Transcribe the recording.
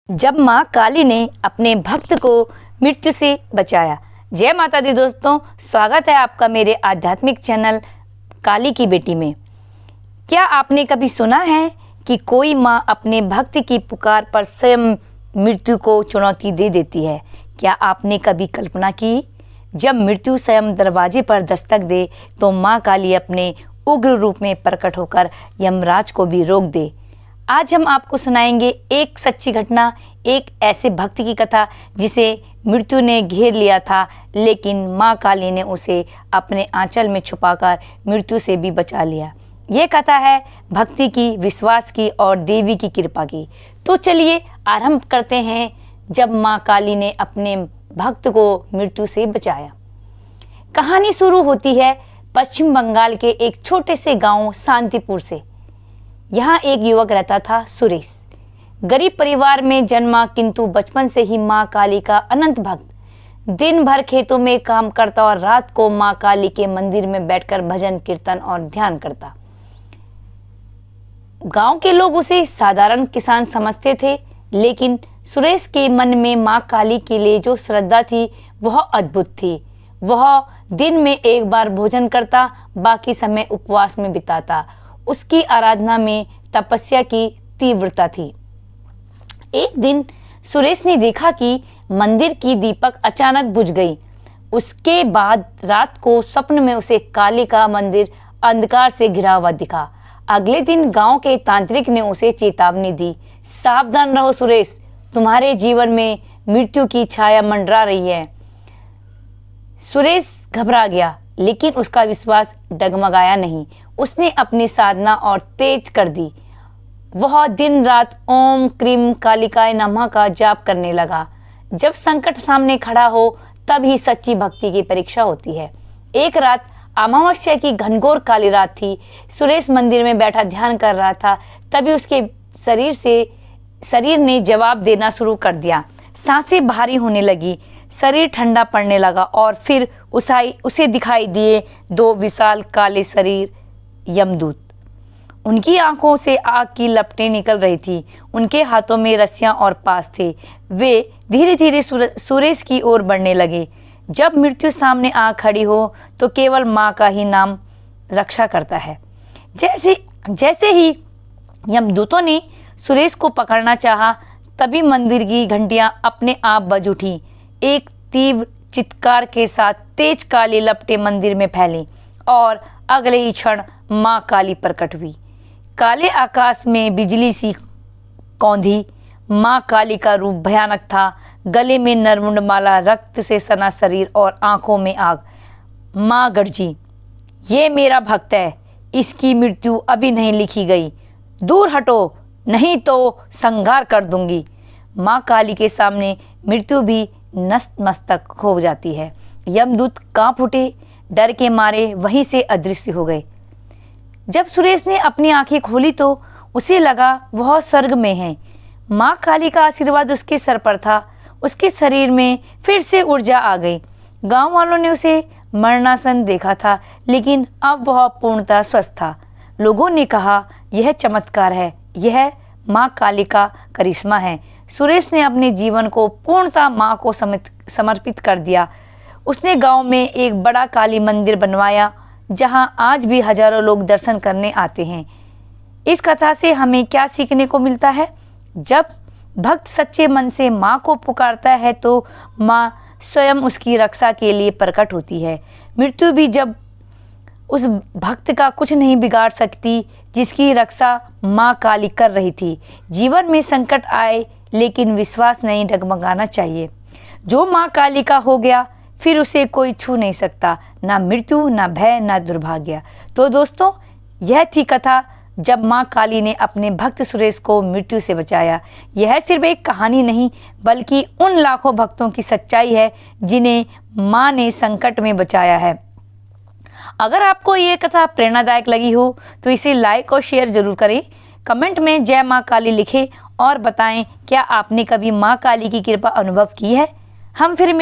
जब माँ काली ने अपने भक्त को मृत्यु से बचाया। जय माता दी दोस्तों, स्वागत है आपका मेरे आध्यात्मिक चैनल काली की बेटी में। क्या आपने कभी सुना है कि कोई माँ अपने भक्त की पुकार पर स्वयं मृत्यु को चुनौती दे देती है? क्या आपने कभी कल्पना की, जब मृत्यु स्वयं दरवाजे पर दस्तक दे तो माँ काली अपने उग्र रूप में प्रकट होकर यमराज को भी रोक दे। आज हम आपको सुनाएंगे एक सच्ची घटना, एक ऐसे भक्त की कथा जिसे मृत्यु ने घेर लिया था, लेकिन माँ काली ने उसे अपने आंचल में छुपाकर मृत्यु से भी बचा लिया। ये कथा है भक्ति की, विश्वास की और देवी की कृपा की। तो चलिए आरंभ करते हैं। जब माँ काली ने अपने भक्त को मृत्यु से बचाया। कहानी शुरू होती है पश्चिम बंगाल के एक छोटे से गांव शांतिपुर से। यहाँ एक युवक रहता था, सुरेश। गरीब परिवार में जन्मा, किंतु बचपन से ही माँ काली का अनंत भक्त। दिन भर खेतों में काम करता और रात को माँ काली के मंदिर में बैठकर भजन कीर्तन और ध्यान करता। गांव के लोग उसे साधारण किसान समझते थे, लेकिन सुरेश के मन में माँ काली के लिए जो श्रद्धा थी वह अद्भुत थी। वह दिन में एक बार भोजन करता, बाकी समय उपवास में बिताता। उसकी आराधना में तपस्या की तीव्रता थी। एक दिन सुरेश ने देखा कि मंदिर की दीपक अचानक बुझ गई। उसके बाद रात को स्वप्न में उसे काली का मंदिर अंधकार से घिरा हुआ दिखा। अगले दिन गांव के तांत्रिक ने उसे चेतावनी दी, सावधान रहो सुरेश, तुम्हारे जीवन में मृत्यु की छाया मंडरा रही है। सुरेश घबरा गया, लेकिन उसका विश्वास डगमगाया नहीं। उसने अपनी साधना और तेज कर दी। वह दिन रात ओम क्रीम कालिकाय नमः का जाप करने लगा। जब संकट सामने खड़ा हो तब ही सच्ची भक्ति की परीक्षा होती है। एक रात अमावस्या की घनघोर काली रात थी। सुरेश मंदिर में बैठा ध्यान कर रहा था। तभी उसके शरीर ने जवाब देना शुरू कर दिया। सांसें भारी होने लगी, शरीर ठंडा पड़ने लगा और फिर उसे दिखाई दिए दो विशाल काले शरीर यमदूत। उनकी आंखों से आग की लपटें निकल रही थी। उनके हाथों में रस्सियां और पास थे। वे धीरे धीरे सुरेश की ओर बढ़ने लगे। जब मृत्यु सामने आ खड़ी हो तो केवल माँ का ही नाम रक्षा करता है। जैसे ही यमदूतों ने सुरेश को पकड़ना चाहा, तभी मंदिर की घंटियां अपने आप बज उठी। एक तीव्र चित्कार के साथ तेज काली लपटें मंदिर में फैली और अगले ही क्षण माँ काली प्रकट हुई। काले आकाश में बिजली सी कौंधी। माँ काली का रूप भयानक था। गले में नरमुंड माला, रक्त से सना शरीर और आंखों में आग। माँ गर्जी, ये मेरा भक्त है, इसकी मृत्यु अभी नहीं लिखी गई। दूर हटो, नहीं तो संहार कर दूंगी। माँ काली के सामने मृत्यु भी नतमस्तक हो जाती है। यमदूत कांप उठे, डर के मारे वहीं से अदृश्य हो गए। जब सुरेश ने अपनी आंखें खोली तो उसे लगा वह स्वर्ग में है। माँ काली का आशीर्वाद उसके सर पर था। उसके शरीर में फिर से ऊर्जा आ गई। गांव वालों ने उसे मरणासन देखा था, लेकिन अब वह पूर्णतः स्वस्थ था। लोगों ने कहा, यह चमत्कार है, यह माँ काली का करिश्मा है। सुरेश ने अपने जीवन को पूर्णतः माँ को समर्पित कर दिया। उसने गांव में एक बड़ा काली मंदिर बनवाया, जहां आज भी हजारों लोग दर्शन करने आते हैं। इस कथा से हमें क्या सीखने को मिलता है? जब भक्त सच्चे मन से माँ को पुकारता है तो माँ स्वयं उसकी रक्षा के लिए प्रकट होती है। मृत्यु भी जब उस भक्त का कुछ नहीं बिगाड़ सकती, जिसकी रक्षा माँ काली कर रही थी। जीवन में संकट आए, लेकिन विश्वास नहीं डगमगाना चाहिए। जो माँ काली का हो गया, फिर उसे कोई छू नहीं सकता, ना मृत्यु, ना भय, ना दुर्भाग्य। तो दोस्तों, यह थी कथा जब माँ काली ने अपने भक्त सुरेश को मृत्यु से बचाया। यह सिर्फ एक कहानी नहीं, बल्कि उन लाखों भक्तों की सच्चाई है जिन्हें माँ ने संकट में बचाया है। अगर आपको ये कथा प्रेरणादायक लगी हो तो इसे लाइक और शेयर जरूर करें। कमेंट में जय माँ काली लिखें और बताएं, क्या आपने कभी माँ काली की कृपा अनुभव की है? हम फिर